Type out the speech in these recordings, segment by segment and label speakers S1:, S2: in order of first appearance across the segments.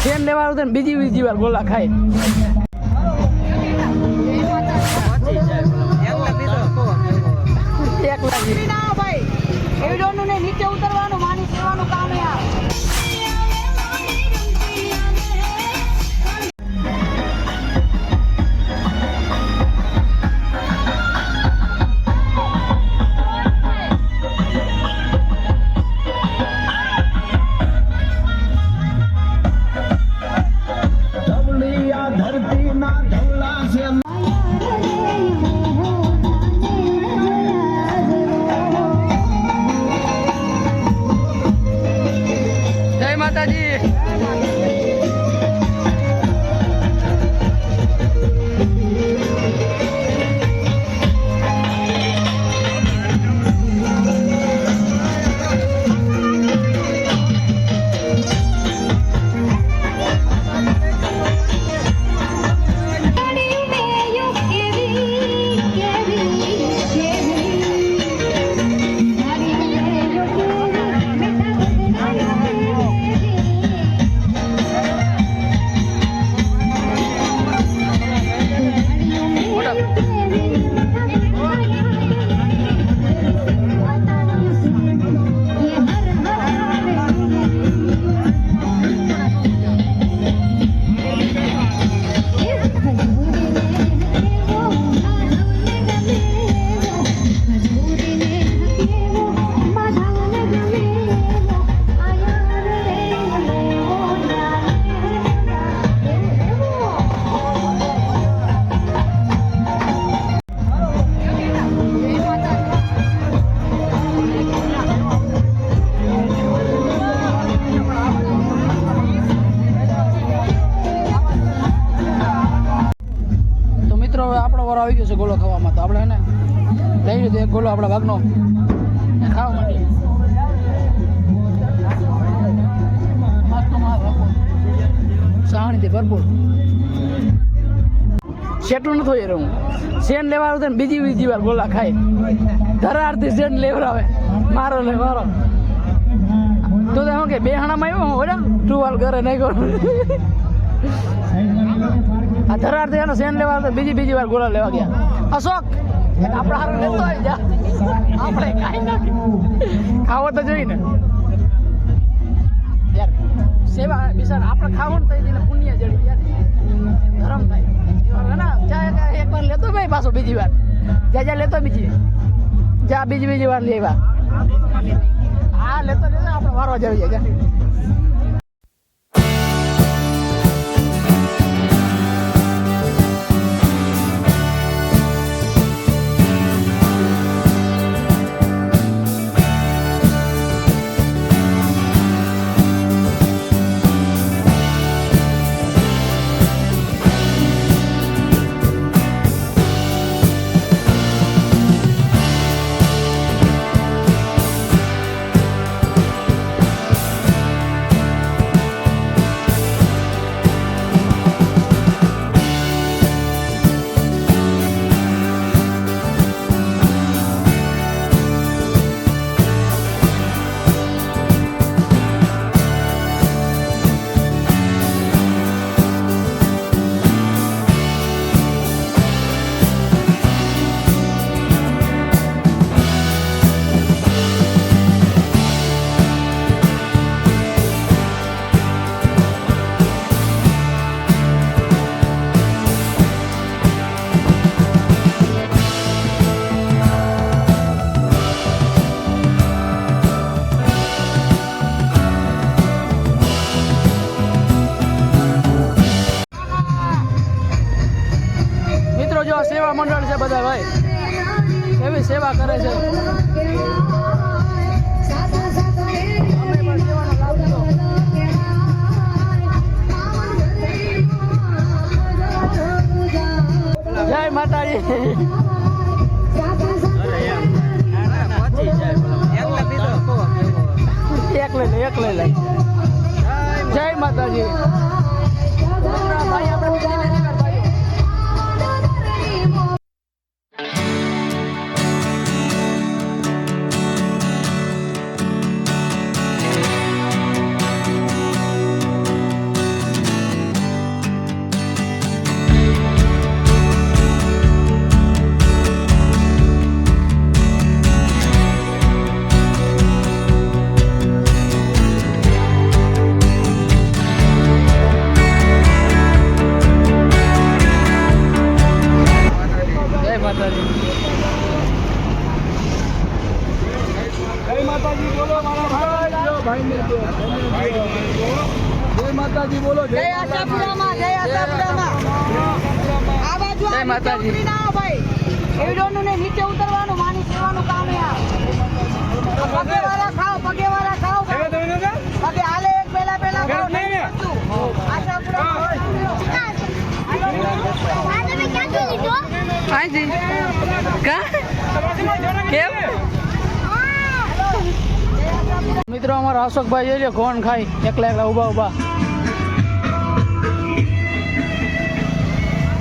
S1: Train લેવા આવતો ને બીજી વાર ગોલા ખાય. નીચે ઉતરવાનું માની સેવાનું કામ આવી ગયો છે ગોળો ખાવામાં. તો આપણે લઈ લીધો એક ગોળો આપણા ભાગનો ખાવા માટે. સાવણીથી ભરપૂર સેટલું નથી હોય હું સેન લેવા આવતો ને બીજી વાર ગોળા ખાય. ધરારથી સેન લેવડાવે મારો લે મારો. તો શું કે બે હાણામાં આવ્યો ઓલા ટુવાલ ઘરે નહીં કરું. આ ધરારથી એનો સેન લેવા આવતો બીજી વાર ગોળા લેવા ગયા. અશોક આપણે હારું લેતો આવી જા. આપણે કાંઈ નાખી ખાવો તો જોઈએ ને યાર. સેવા બિચાર આપણે ખાવો ને તો એને પુણ્ય જડી યાર ધરમ થાય. એક વાર લેતો ભાઈ પાછો બીજી વાર જા લેતો બીજી વાર લેવા. હા લેતો આપણે વારવા જવી જાય. સેવા મંડળ છે બધા ભાઈ, એવી સેવા કરે છે. જય માતાજી. એક લઈ લે. જય માતાજી.
S2: માતાજી બોલો.
S1: જય આશાપુરામાં, જય આશાપુરામાં. આ બાજુ
S2: જય માતાજી.
S1: ઉતરી ના આવો ભાઈ. એવડોનું ને નીચે ઉતરવાનું, માની સેવાનું કામ છે આ. પગેવાળા ખાઓ, પગેવાળા ખાઓ. પગે હાલે એક પહેલા ખાઓ. આશાપુરામાં. હાજી. કા? કેમ? મિત્રો અમારા અશોકભાઈ જોઈ લો કોણ ખાય એકલા ઊભા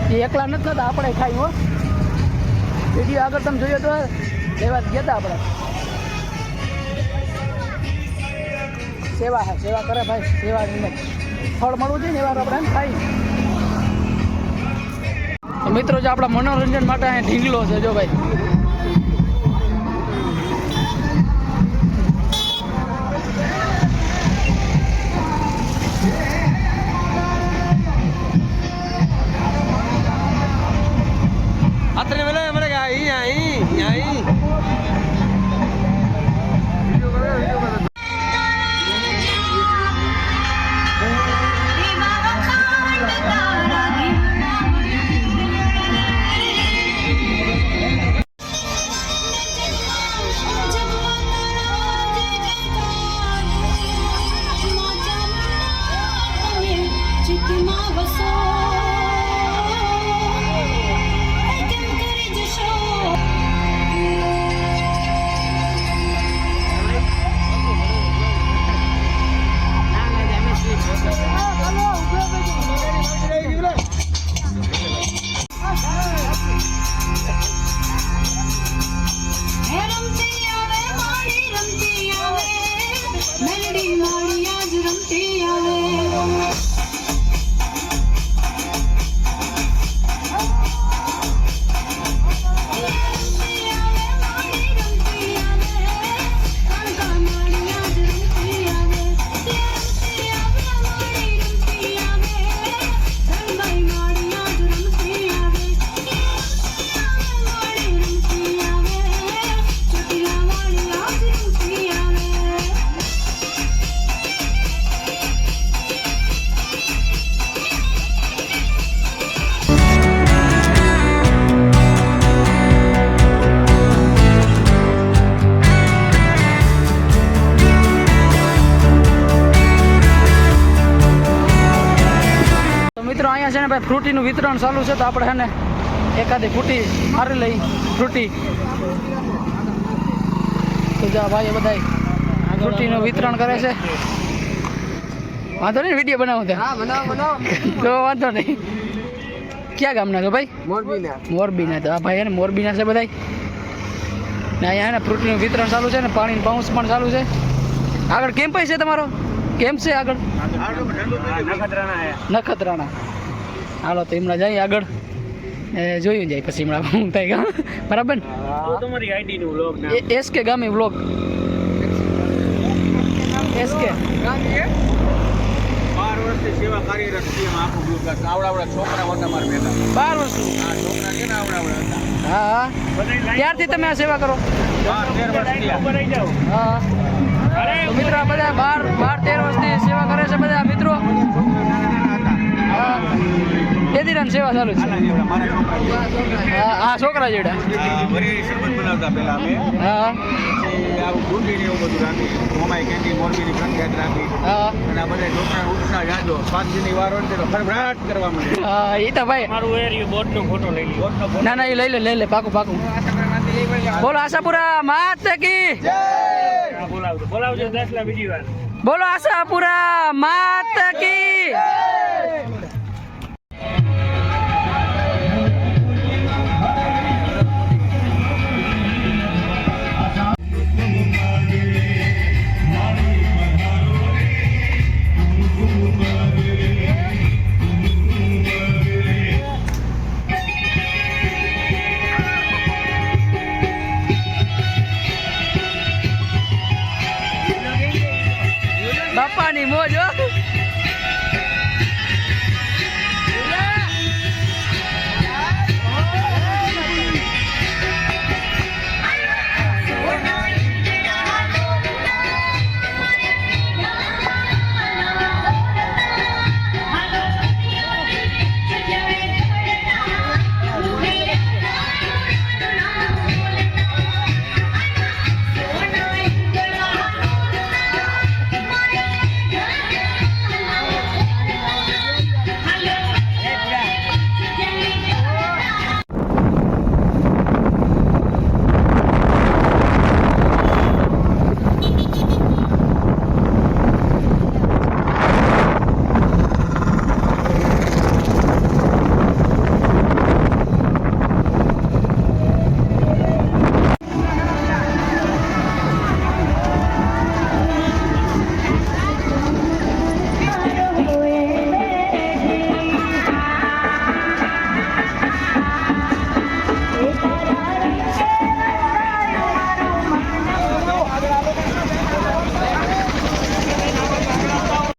S1: એ એકલા નથી થતા, આપણે ખાઈ હો. વિડીયો આગળ તમે જોયો તો લેવા ગયા હતા આપણે. સેવા કરે ભાઈ, સેવા ફળ મળવું જોઈએ ને એવા આપણે એમ ખાઈ. તો મિત્રો જો આપણા મનોરંજન માટે અહીંયા ઢીંગલો છે જો ભાઈ. મિત્રો અહીંયા છે ને ભાઈ ફ્રૂટીનું વિતરણ ચાલુ છે, તો આપણે છે ને એકાદી ફ્રૂટી મારી લઈ ફ્રૂટી. તો જા ભાઈ બધા ફ્રૂટીનું વિતરણ કરે છે. વાંધો નહીં વિડીયો બનાવો ત્યાં તો વાંધો નહીં. ક્યાં ગામના છો ભાઈ? મોરબીના. તો આ ભાઈ ને મોરબીના છે બધા ને. અહીંયા ને ફ્રૂટીનું વિતરણ ચાલુ છે ને પાણીનું પાઉસ પણ ચાલુ છે. આગળ કેમ્પ છે તમારો? કેમ છે આગળ? નખત્રાણા. હાલો તો હમણાં જાય આગળ જોયું જાય પછી હમણાં હું થાય બરાબર ને?
S2: તમારી આઈડી નું વ્લોગ
S1: એસકે ગામી વ્લોગ. એસકે
S2: 12 વર્ષથી સેવા કાર્યરત છે. આખું ગ્રુપ આવડા છોકરા હતા મારા બેટા. 12 વર્ષ? હા, છોકરા છે ને આવડા હતા.
S1: હા. ક્યારથી તમે આ સેવા કરો?
S2: 12-13 વર્ષથી.
S1: હા. તો મિત્રો આ બધા 12-13 વર્ષથી સેવા કરે છે બધા મિત્રો. હા. કેદીરાની સેવા ચાલુ છે. હા, છોકરા જેવડા.
S2: વરિયાળી શરબત બનાવતા પહેલા અમે.
S1: હા.
S2: પછી આવું ગુંડી ને એવું બધું રાખી. મોમાઈ કેન્ડી મોરબીની પ્રખ્યાત રાખી.
S1: હા.
S2: અને આ બધા છોકરા ઉઠના જાજો 5 દિનની વાર હોય તો ખડભડાટ કરવા માંડે.
S1: હા, એ તો ભાઈ
S2: મારું એરિયો બોટનો ફોટો લઈ લો.
S1: ના એ લઈ લે પાકું. બોલો આશાપુરા માત કી જય.
S2: બોલાવજો 10 બીજી વાર.
S1: બોલો આશાપુરા માત કી જય.